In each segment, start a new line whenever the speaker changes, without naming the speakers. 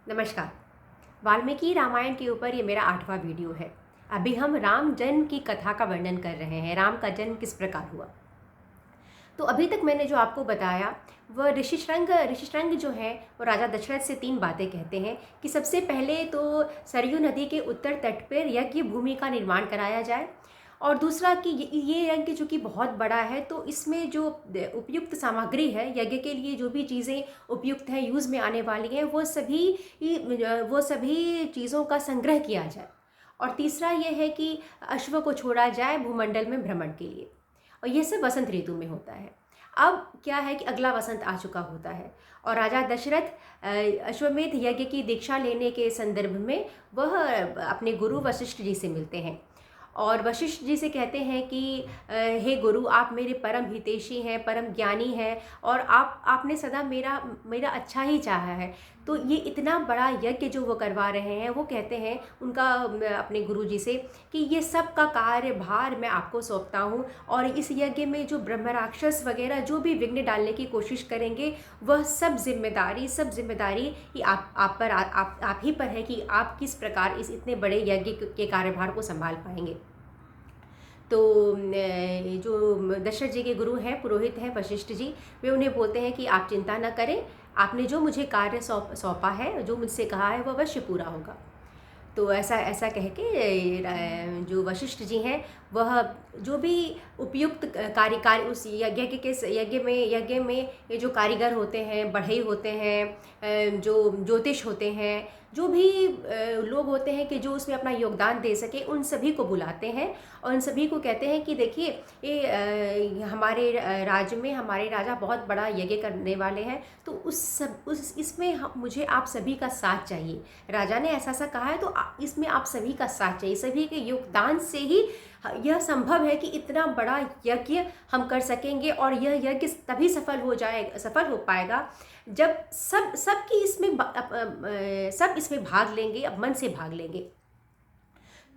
नमस्कार। वाल्मीकि रामायण के ऊपर ये मेरा 8वां वीडियो है। अभी हम राम जन्म की कथा का वर्णन कर रहे हैं, राम का जन्म किस प्रकार हुआ। तो अभी तक मैंने जो आपको बताया वह ऋषिशृंग जो है वो राजा दशरथ से 3 बातें कहते हैं कि सबसे पहले तो सरयू नदी के उत्तर तट पर यज्ञ भूमि का निर्माण कराया जाए, और दूसरा कि ये यज्ञ चूँकि बहुत बड़ा है तो इसमें जो उपयुक्त सामग्री है, यज्ञ के लिए जो भी चीज़ें उपयुक्त हैं, यूज़ में आने वाली हैं, वो सभी चीज़ों का संग्रह किया जाए। और तीसरा ये है कि अश्व को छोड़ा जाए भूमंडल में भ्रमण के लिए, और ये सब वसंत ऋतु में होता है। अब क्या है कि अगला वसंत आ चुका होता है और राजा दशरथ अश्वमेध यज्ञ की दीक्षा लेने के संदर्भ में वह अपने गुरु वशिष्ठ जी से मिलते हैं और वशिष्ठ जी से कहते हैं कि हे गुरु, आप मेरे परम हितैषी हैं, परम ज्ञानी हैं, और आपने सदा मेरा मेरा अच्छा ही चाहा है। तो ये इतना बड़ा यज्ञ जो वो करवा रहे हैं, वो कहते हैं अपने गुरु जी से कि ये सब का कार्यभार मैं आपको सौंपता हूँ, और इस यज्ञ में जो ब्रह्म राक्षस वगैरह जो भी विघ्न डालने की कोशिश करेंगे, वह सब जिम्मेदारी ही आप पर आप ही पर है कि आप किस प्रकार इस इतने बड़े यज्ञ के कार्यभार को संभाल पाएंगे। तो जो दशरथ जी के गुरु हैं, पुरोहित हैं वशिष्ठ जी, वे उन्हें बोलते हैं कि आप चिंता न करें, आपने जो मुझे कार्य सौंपा है, जो मुझसे कहा है, वह अवश्य पूरा होगा। तो ऐसा ऐसा कह के जो वशिष्ठ जी हैं, वह जो भी उपयुक्त कार्य उस यज्ञ में ये जो कारीगर होते हैं, बढ़ई होते हैं, जो ज्योतिष होते हैं, जो भी लोग होते हैं कि जो उसमें अपना योगदान दे सके, उन सभी को बुलाते हैं और उन सभी को कहते हैं कि देखिए, ये हमारे राज्य में हमारे राजा बहुत बड़ा यज्ञ करने वाले हैं, तो इसमें मुझे आप सभी का साथ चाहिए। राजा ने ऐसा कहा है तो इसमें आप सभी का साथ चाहिए, सभी के योगदान से ही यह संभव है कि इतना बड़ा यज्ञ हम कर सकेंगे, और यह यज्ञ तभी सफल हो पाएगा जब सब इसमें भाग लेंगे, अब मन से भाग लेंगे।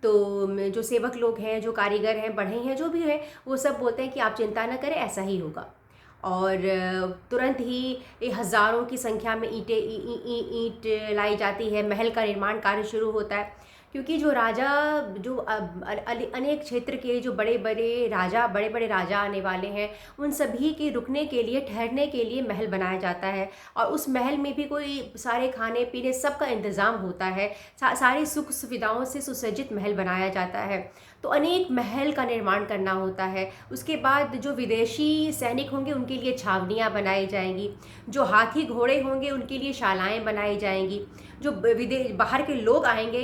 तो जो सेवक लोग हैं, जो कारीगर हैं, बढ़ई हैं, जो भी है, वो सब बोलते हैं कि आप चिंता न करें, ऐसा ही होगा। और तुरंत ही हज़ारों की संख्या में ईंट लाई जाती है, महल का निर्माण कार्य शुरू होता है, क्योंकि जो राजा जो अनेक क्षेत्र के जो बड़े बड़े राजा आने वाले हैं, उन सभी के रुकने के लिए, ठहरने के लिए महल बनाया जाता है, और उस महल में भी कोई सारे खाने पीने सबका इंतज़ाम होता है, सारी सुख सुविधाओं से सुसज्जित महल बनाया जाता है। तो अनेक महल का निर्माण करना होता है। उसके बाद जो विदेशी सैनिक होंगे उनके लिए छावनियाँ बनाई जाएंगी, जो हाथी घोड़े होंगे उनके लिए शालाएँ बनाई जाएंगी, जो बाहर के लोग आएंगे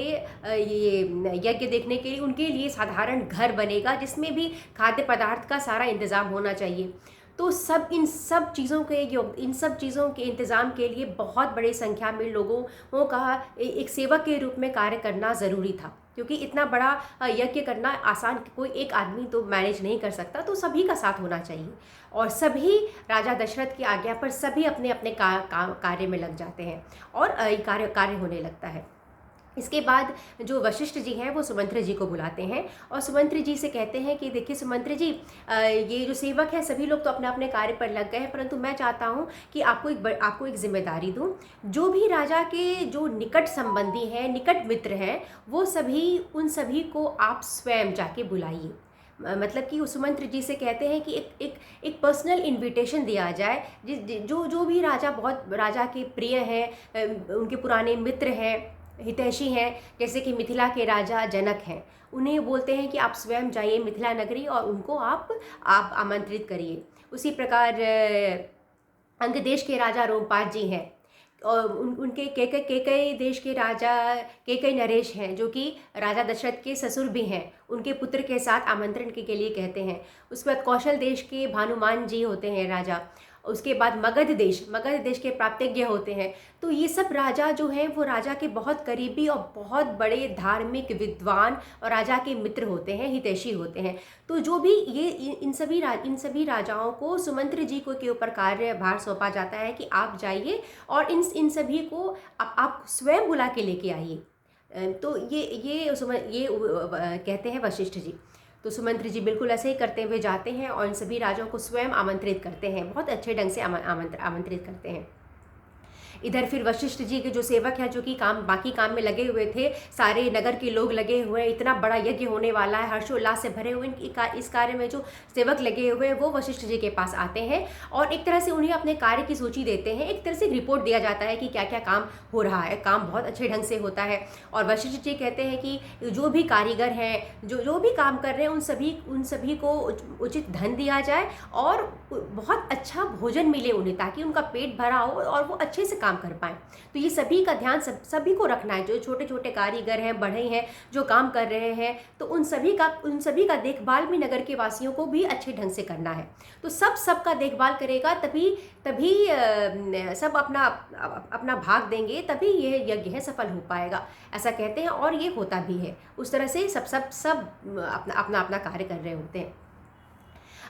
ये यज्ञ देखने के लिए, उनके लिए साधारण घर बनेगा जिसमें भी खाद्य पदार्थ का सारा इंतज़ाम होना चाहिए। तो इन सब चीज़ों के इंतज़ाम के लिए बहुत बड़ी संख्या में लोगों का एक सेवक के रूप में कार्य करना ज़रूरी था, क्योंकि इतना बड़ा यज्ञ करना आसान कोई एक आदमी तो मैनेज नहीं कर सकता, तो सभी का साथ होना चाहिए। और सभी राजा दशरथ की आज्ञा पर सभी अपने अपने कार्य में लग जाते हैं और कार्य होने लगता है। इसके बाद जो वशिष्ठ जी हैं वो सुमंत्र जी को बुलाते हैं और सुमंत्र जी से कहते हैं कि देखिए सुमंत्र जी, ये जो सेवक है सभी लोग तो अपने अपने कार्य पर लग गए हैं, परंतु मैं चाहता हूँ कि आपको एक जिम्मेदारी दूँ। जो भी राजा के जो निकट संबंधी हैं, निकट मित्र हैं, उन सभी को आप स्वयं जाके बुलाइए। मतलब कि सुमंत्र जी से कहते हैं कि एक पर्सनल इनविटेशन दिया जाए, जो भी बहुत राजा के प्रिय हैं, उनके पुराने मित्र हैं, हितैषी हैं, जैसे कि मिथिला के राजा जनक हैं, उन्हें बोलते हैं कि आप स्वयं जाइए मिथिला नगरी और उनको आप आमंत्रित करिए। उसी प्रकार अंग देश के राजा रोमपाद जी हैं, और उनके केकई देश के राजा केकई नरेश हैं, जो कि राजा दशरथ के ससुर भी हैं, उनके पुत्र के साथ आमंत्रण के लिए कहते हैं। उसके बाद कौशल देश के भानुमान जी होते हैं राजा। उसके बाद मगध देश के प्राप्तज्ञ होते हैं। तो ये सब राजा जो हैं वो राजा के बहुत करीबी और बहुत बड़े धार्मिक विद्वान और राजा के मित्र होते हैं, हितैषी होते हैं। तो जो भी इन सभी राजाओं को सुमंत्र जी को के ऊपर कार्यभार सौंपा जाता है कि आप जाइए और इन सभी को आप स्वयं बुला के लेके आइए। तो ये कहते हैं वशिष्ठ जी। तो सुमंत्र जी बिल्कुल ऐसे ही करते हुए जाते हैं और इन सभी राजाओं को स्वयं आमंत्रित करते हैं, बहुत अच्छे ढंग से आमंत्रित करते हैं। इधर फिर वशिष्ठ जी के जो सेवक हैं, जो कि बाकी काम में लगे हुए थे, सारे नगर के लोग लगे हुए हैं, इतना बड़ा यज्ञ होने वाला है, हर्षोल्लास से भरे हुए इस कार्य में जो सेवक लगे हुए हैं वो वशिष्ठ जी के पास आते हैं और एक तरह से उन्हें अपने कार्य की सूची देते हैं। एक तरह से रिपोर्ट दिया जाता है कि क्या क्या काम हो रहा है। काम बहुत अच्छे ढंग से होता है और वशिष्ठ जी कहते हैं कि जो भी कारीगर हैं, जो भी काम कर रहे हैं, उन सभी को उचित धन दिया जाए और बहुत अच्छा भोजन मिले उन्हें, ताकि उनका पेट भरा हो और वो अच्छे से काम कर पाएँ। तो ये सभी का ध्यान सभी को रखना है, जो छोटे छोटे कारीगर हैं, बढ़ई हैं, जो काम कर रहे हैं, तो उन सभी का देखभाल भी नगर के वासियों को भी अच्छे ढंग से करना है। तो सबका देखभाल करेगा, तभी सब अपना भाग देंगे, तभी यह यज्ञ है सफल हो पाएगा, ऐसा कहते हैं और ये होता भी है। उस तरह से सब अपना कार्य कर रहे होते हैं।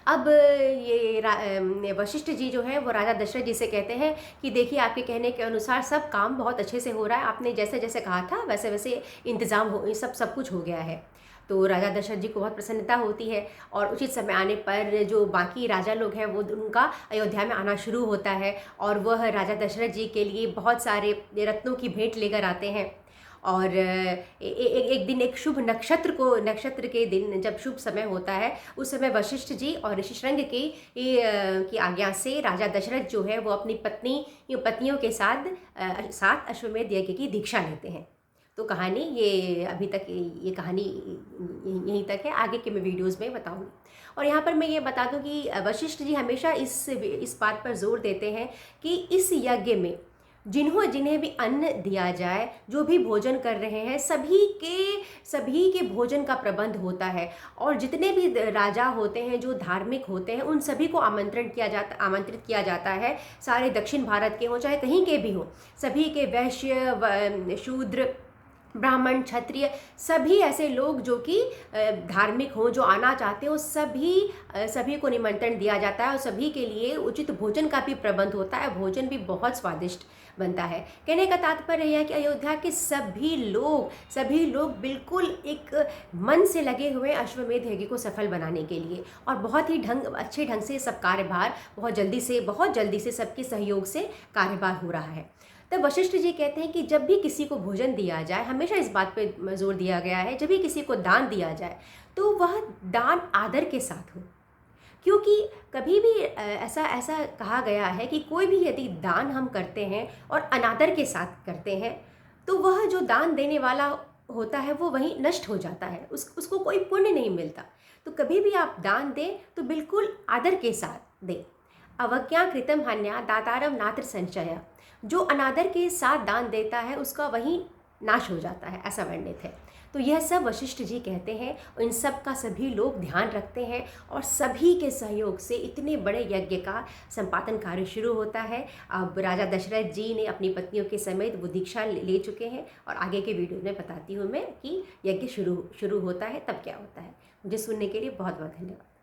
अब ये वशिष्ठ जी जो है वो राजा दशरथ जी से कहते हैं कि देखिए, आपके कहने के अनुसार सब काम बहुत अच्छे से हो रहा है, आपने जैसे जैसे कहा था वैसे वैसे इंतज़ाम हो, सब कुछ हो गया है। तो राजा दशरथ जी को बहुत प्रसन्नता होती है और उचित समय आने पर जो बाकी राजा लोग हैं वो उनका अयोध्या में आना शुरू होता है और वह राजा दशरथ जी के लिए बहुत सारे रत्नों की भेंट लेकर आते हैं। और एक दिन, एक शुभ नक्षत्र के दिन जब शुभ समय होता है, उस समय वशिष्ठ जी और ऋषिशृंग की आज्ञा से राजा दशरथ जो है वो अपनी पत्नियों के साथ अश्वमेध यज्ञ की दीक्षा लेते हैं। तो कहानी ये अभी तक ये कहानी यहीं तक है, आगे के मैं वीडियोस में बताऊंगी। और यहाँ पर मैं ये बता दूं कि वशिष्ठ जी हमेशा इस बात पर जोर देते हैं कि इस यज्ञ में जिन्हें भी अन्न दिया जाए, जो भी भोजन कर रहे हैं, सभी के भोजन का प्रबंध होता है और जितने भी राजा होते हैं जो धार्मिक होते हैं उन सभी को आमंत्रित किया जाता है। सारे दक्षिण भारत के हों चाहे कहीं के भी हों, सभी के वैश्य, शूद्र, ब्राह्मण, क्षत्रिय, सभी ऐसे लोग जो कि धार्मिक हों, जो आना चाहते हो, सभी को निमंत्रण दिया जाता है और सभी के लिए उचित भोजन का भी प्रबंध होता है। भोजन भी बहुत स्वादिष्ट बनता है। कहने का तात्पर्य यह है कि अयोध्या के सभी लोग बिल्कुल एक मन से लगे हुए अश्वमेध यज्ञ को सफल बनाने के लिए और बहुत ही अच्छे ढंग से सब कार्यभार बहुत जल्दी से सबके सहयोग से कार्यभार हो रहा है। तब वशिष्ठ जी कहते हैं कि जब भी किसी को भोजन दिया जाए, हमेशा इस बात पे जोर दिया गया है, जब भी किसी को दान दिया जाए तो वह दान आदर के साथ हो, क्योंकि कभी भी ऐसा कहा गया है कि कोई भी यदि दान हम करते हैं और अनादर के साथ करते हैं तो वह जो दान देने वाला होता है वो वहीं नष्ट हो जाता है, उसको कोई पुण्य नहीं मिलता। तो कभी भी आप दान दें तो बिल्कुल आदर के साथ दें। अवज्ञा कृतम हन्या दातारम नात्र संचय, जो अनादर के साथ दान देता है उसका वहीं नाश हो जाता है, ऐसा वर्णित है। तो यह सब वशिष्ठ जी कहते हैं, इन सब का सभी लोग ध्यान रखते हैं और सभी के सहयोग से इतने बड़े यज्ञ का संपादन कार्य शुरू होता है। अब राजा दशरथ जी ने अपनी पत्नियों के समेत वो दीक्षा ले चुके हैं और आगे के वीडियो में बताती हूँ मैं कि यज्ञ शुरू होता है तब क्या होता है। मुझे सुनने के लिए बहुत बहुत धन्यवाद।